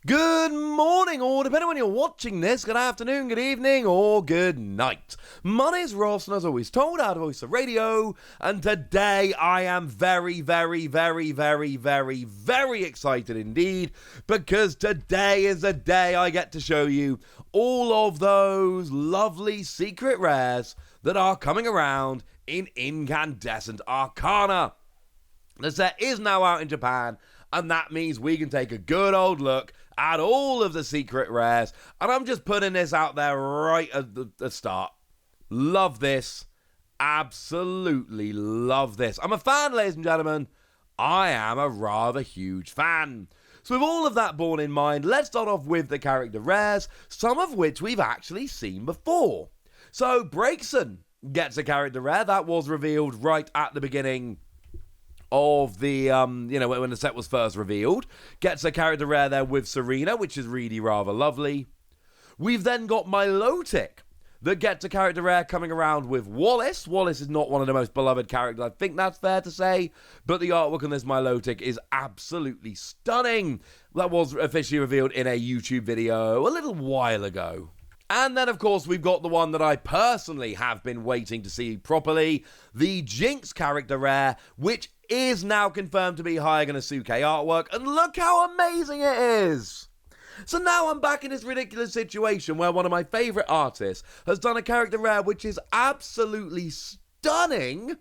Good morning, or depending on when you're watching this, good afternoon, good evening, or good night. My name's Ross, and as always told, out of Voice of Radio, and today I am very excited indeed, because today is the day I get to show you all of those lovely secret rares that are coming around in Incandescent Arcana. The set is now out in Japan, and that means we can take a good old look at all of the secret rares. And I'm just putting this out there right at the start. Love this. Absolutely love this. I'm a fan, ladies and gentlemen. I am a rather huge fan. So with all of that borne in mind, let's start off with the character rares, some of which we've actually seen before. So Braixen gets a character rare. That was revealed right at the beginning of the, when the set was first revealed. Gets a character rare there with Serena, which is really rather lovely. We've then got Milotic, that gets a character rare coming around with Wallace. Wallace is not one of the most beloved characters, I think that's fair to say, but the artwork on this Milotic is absolutely stunning. That was officially revealed in a YouTube video a little while ago. And then, of course, we've got the one that I personally have been waiting to see properly, the Jinx character rare, which is now confirmed to be Hayaganosuke artwork, and look how amazing it is! So now I'm back in this ridiculous situation where one of my favourite artists has done a character rare which is absolutely stunning,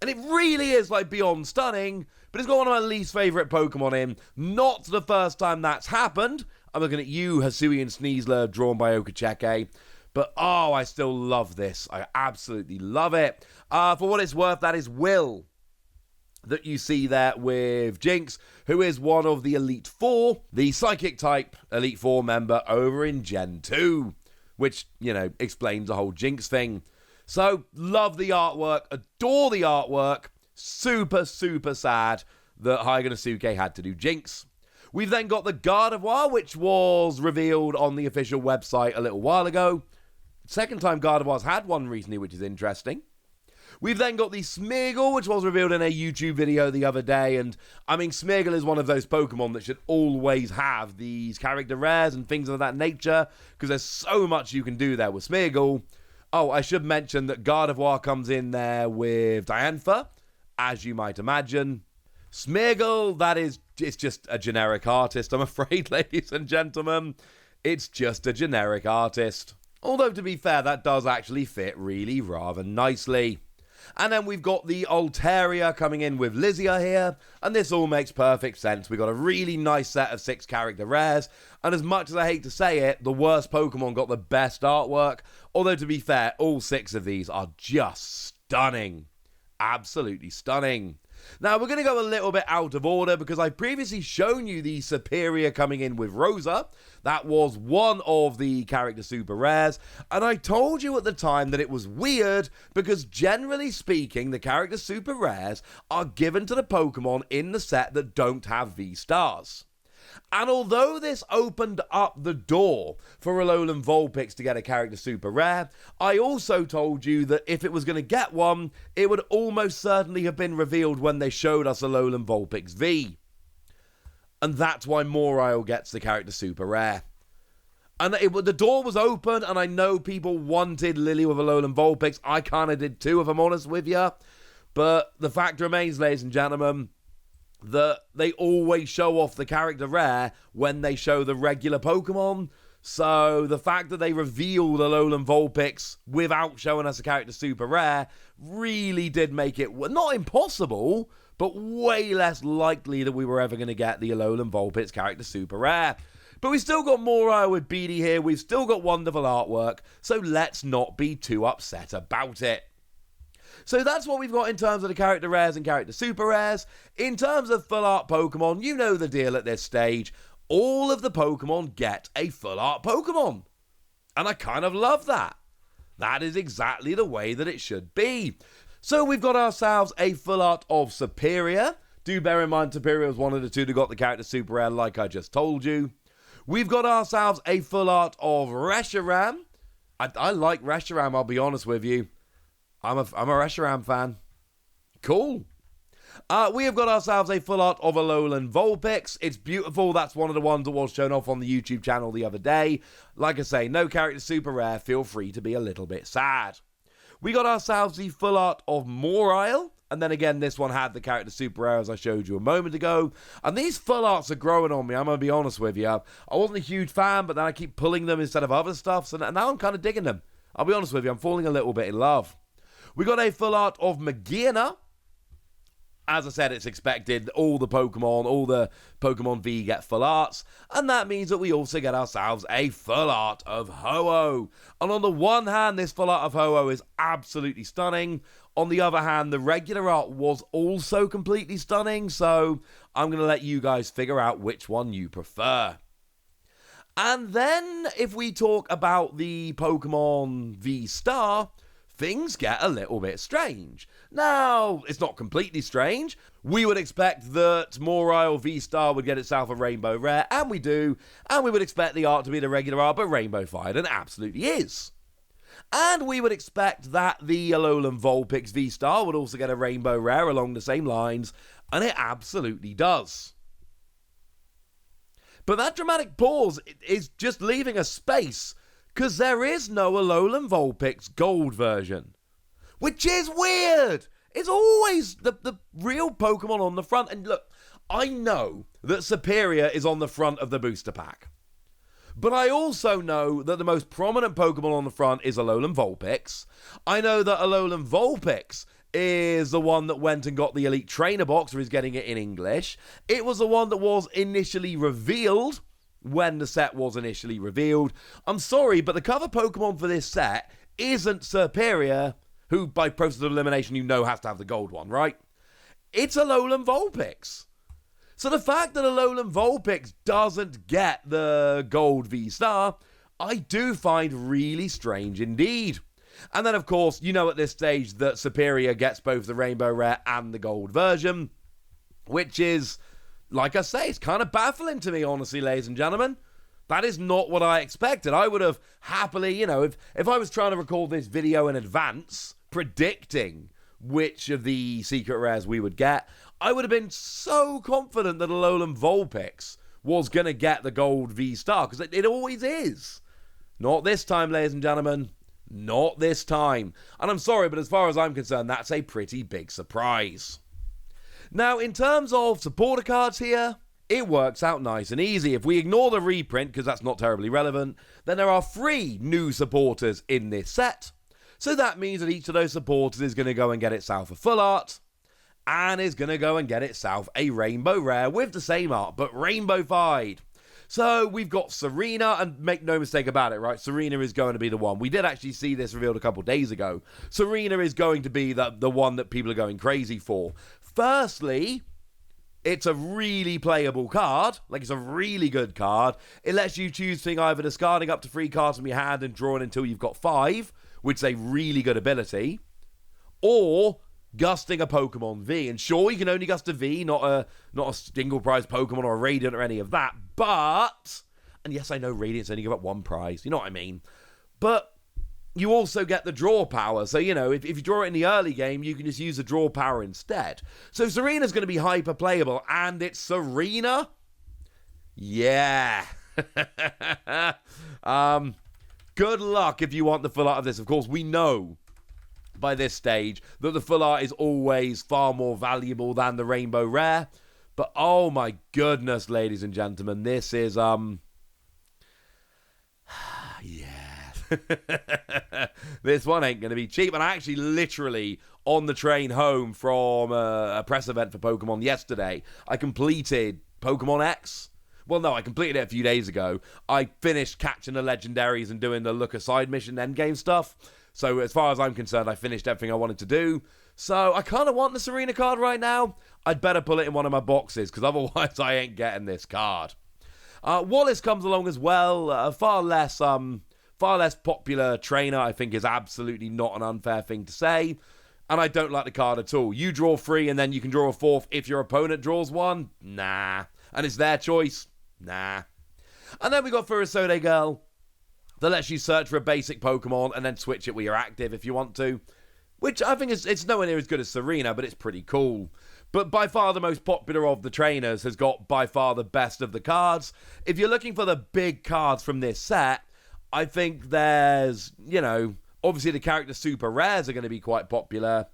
and it really is like beyond stunning, but it's got one of my least favourite Pokemon in. Not the first time that's happened. I'm looking at you, Hisuian Sneasler, drawn by Okacheke. But, I still love this. I absolutely love it. For what it's worth, that is Will that you see there with Jinx, who is one of the Elite Four, the Psychic type Elite Four member over in Gen 2, which, explains the whole Jinx thing. So, love the artwork, adore the artwork, super sad that Hayaganosuke had to do Jinx. We've then got the Gardevoir, which was revealed on the official website a little while ago. Second time Gardevoir's had one recently, which is interesting. We've then got the Smeargle, which was revealed in a YouTube video the other day. And, Smeargle is one of those Pokemon that should always have these character rares and things of that nature, because there's so much you can do there with Smeargle. Oh, I should mention that Gardevoir comes in there with Diantha, as you might imagine. Smeargle, it's just a generic artist, I'm afraid, ladies and gentlemen. It's just a generic artist. Although, to be fair, that does actually fit really rather nicely. And then we've got the Altaria coming in with Lizia here, and this all makes perfect sense. We've got a really nice set of 6 character rares, and as much as I hate to say it, the worst Pokemon got the best artwork. Although, to be fair, all 6 of these are just stunning. Absolutely stunning. Now, we're going to go a little bit out of order because I've previously shown you the Superior coming in with Rosa. That was one of the character super rares, and I told you at the time that it was weird because generally speaking, the character super rares are given to the Pokemon in the set that don't have VSTARs. And although this opened up the door for Alolan Vulpix to get a character super rare, I also told you that if it was going to get one, it would almost certainly have been revealed when they showed us Alolan Vulpix V. And that's why Morile gets the character super rare. And the door was open, and I know people wanted Lily with Alolan Vulpix. I kind of did too, if I'm honest with you. But the fact remains, ladies and gentlemen, that they always show off the character rare when they show the regular Pokemon. So the fact that they revealed Alolan Vulpix without showing us a character super rare really did make it not impossible, but way less likely that we were ever going to get the Alolan Vulpix character super rare. But we've still got Morile with Beedee here, we've still got wonderful artwork, so let's not be too upset about it. So that's what we've got in terms of the character rares and character super rares. In terms of full art Pokemon, you know the deal at this stage. All of the Pokemon get a full art Pokemon. And I kind of love that. That is exactly the way that it should be. So we've got ourselves a full art of Superior. Do bear in mind Superior was one of the two that got the character super rare like I just told you. We've got ourselves a full art of Reshiram. I like Reshiram, I'll be honest with you. I'm a Reshiram fan. Cool. We have got ourselves a full art of Alolan Vulpix. It's beautiful. That's one of the ones that was shown off on the YouTube channel the other day. Like I say, no character super rare. Feel free to be a little bit sad. We got ourselves the full art of Morile. And then again, this one had the character super rare as I showed you a moment ago. And these full arts are growing on me, I'm going to be honest with you. I wasn't a huge fan, but then I keep pulling them instead of other stuff. So now I'm kind of digging them. I'll be honest with you, I'm falling a little bit in love. We got a full art of Magearna. As I said, it's expected. All the Pokemon V get full arts. And that means that we also get ourselves a full art of Ho-Oh. And on the one hand, this full art of Ho-Oh is absolutely stunning. On the other hand, the regular art was also completely stunning. So I'm going to let you guys figure out which one you prefer. And then if we talk about the Pokemon VSTAR, things get a little bit strange. Now, it's not completely strange. We would expect that Morile VSTAR would get itself a Rainbow Rare, and we do. And we would expect the art to be the regular art, but Rainbow-fied, and it absolutely is. And we would expect that the Alolan Vulpix VSTAR would also get a Rainbow Rare along the same lines, and it absolutely does. But that dramatic pause is just leaving a space, because there is no Alolan Vulpix Gold version. Which is weird! It's always the real Pokemon on the front. And look, I know that Superior is on the front of the booster pack. But I also know that the most prominent Pokemon on the front is Alolan Vulpix. I know that Alolan Vulpix is the one that went and got the Elite Trainer box, or is getting it in English. It was the one that was initially revealed when the set was initially revealed. I'm sorry, but the cover Pokemon for this set isn't Superior, who by process of elimination you know has to have the gold one, right? It's Alolan Vulpix. So the fact that Alolan Vulpix doesn't get the gold V-Star, I do find really strange indeed. And then, of course, you know at this stage that Superior gets both the Rainbow Rare and the gold version, which is, like I say, it's kind of baffling to me, honestly, ladies and gentlemen. That is not what I expected. I would have happily, if I was trying to record this video in advance, predicting which of the secret rares we would get, I would have been so confident that Alolan Vulpix was going to get the gold V-Star, because it always is. Not this time, ladies and gentlemen. Not this time. And I'm sorry, but as far as I'm concerned, that's a pretty big surprise. Now, in terms of supporter cards here, it works out nice and easy. If we ignore the reprint, because that's not terribly relevant, then there are 3 new supporters in this set. So that means that each of those supporters is going to go and get itself a full art, and is going to go and get itself a Rainbow Rare with the same art, but Rainbow-fied. So we've got Serena, and make no mistake about it, right? Serena is going to be the one. We did actually see this revealed a couple days ago. Serena is going to be the one that people are going crazy for. Firstly, it's a really playable card. Like, it's a really good card. It lets you choose between either discarding up to 3 cards from your hand and drawing until you've got 5, which is a really good ability, or gusting a Pokemon V. And sure, you can only gust a V, not a single prize Pokemon or a Radiant or any of that, but, and yes, I know Radiant's only give up 1 prize, you know what I mean, but you also get the draw power. So, if you draw it in the early game, you can just use the draw power instead. So Serena's going to be hyper playable, and it's Serena? Yeah. Good luck if you want the full art of this. Of course, we know by this stage that the full art is always far more valuable than the Rainbow Rare. But oh my goodness, ladies and gentlemen, this is, yeah. This one ain't going to be cheap. And I actually literally, on the train home from a press event for Pokemon yesterday, I completed Pokemon X. Well, no, I completed it a few days ago. I finished catching the legendaries and doing the look aside mission endgame stuff. So as far as I'm concerned, I finished everything I wanted to do. So I kind of want the Serena card right now. I'd better pull it in one of my boxes, because otherwise I ain't getting this card. Wallace comes along as well. Far less popular trainer, I think, is absolutely not an unfair thing to say. And I don't like the card at all. You draw 3 and then you can draw a 4th if your opponent draws 1. Nah. And it's their choice. Nah. And then we got Furisode Girl, that lets you search for a basic Pokemon and then switch it where you're active if you want to. Which I think it's nowhere near as good as Serena, but it's pretty cool. but by far the most popular of the trainers has got by far the best of the cards. If you're looking for the big cards from this set, I think there's, obviously the character super rares are going to be quite popular,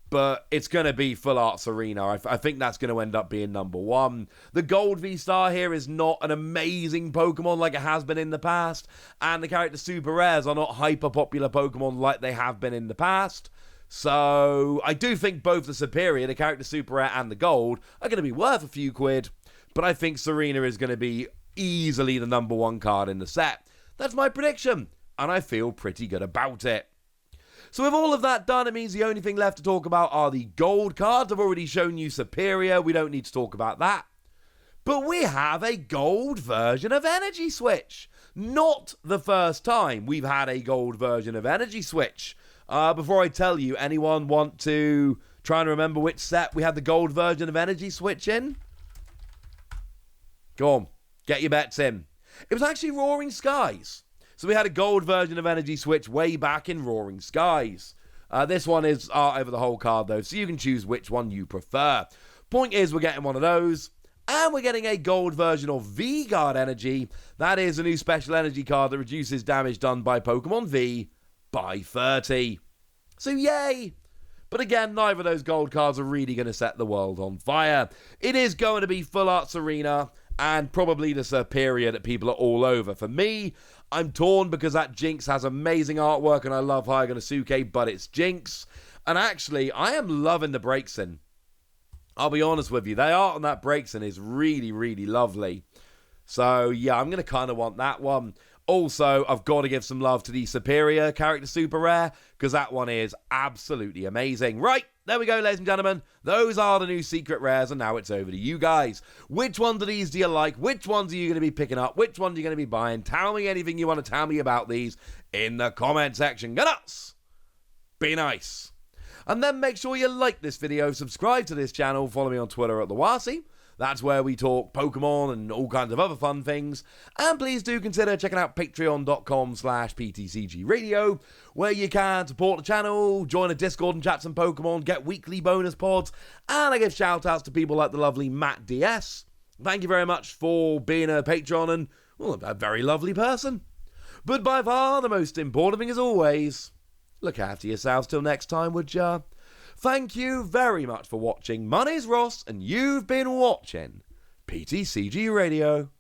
but it's going to be Full Art Serena. I think that's going to end up being number one. The gold VSTAR here is not an amazing Pokemon like it has been in the past, and the character super rares are not hyper popular Pokemon like they have been in the past. So I do think both the superior, the character super rare, and the gold are going to be worth a few quid, but I think Serena is going to be easily the number one card in the set. That's my prediction, and I feel pretty good about it. So with all of that done, it means the only thing left to talk about are the gold cards. I've already shown you superior, we don't need to talk about that. But we have a gold version of Energy Switch. Not the first time we've had a gold version of Energy Switch. Before I tell you, anyone want to try and remember which set we had the gold version of Energy Switch in? Go on, get your bets in. It was actually Roaring Skies. So we had a gold version of Energy Switch way back in Roaring Skies. This one is art over the whole card though, so you can choose which one you prefer. Point is, we're getting one of those. And we're getting a gold version of V-Guard Energy. That is a new special energy card that reduces damage done by Pokemon V by 30. So yay! But again, neither of those gold cards are really going to set the world on fire. It is going to be Full Art Serena and probably the superior that people are all over. For me, I'm torn because that Jinx has amazing artwork and I love Hyganasuke, but it's Jinx. And actually, I am loving the Braixen. I'll be honest with you, the art on that Braixen is really, really lovely. So yeah, I'm going to kind of want that one. Also, I've got to give some love to the superior character super rare, because that one is absolutely amazing. Right, there we go, ladies and gentlemen. Those are the new secret rares, and now it's over to you guys. Which ones of these do you like? Which ones are you going to be picking up? Which ones are you going to be buying? Tell me anything you want to tell me about these in the comment section. Go nuts! Be nice. And then make sure you like this video, subscribe to this channel, follow me on Twitter at TheWasi. That's where we talk Pokemon and all kinds of other fun things. And please do consider checking out patreon.com/PTCGradio, where you can support the channel, join a Discord and chat some Pokemon, get weekly bonus pods, and I give shout-outs to people like the lovely Matt DS. Thank you very much for being a patron and, well, a very lovely person. But by far, the most important thing as always, look after yourselves till next time, would ya? Thank you very much for watching. My name's Ross, and you've been watching PTCG Radio.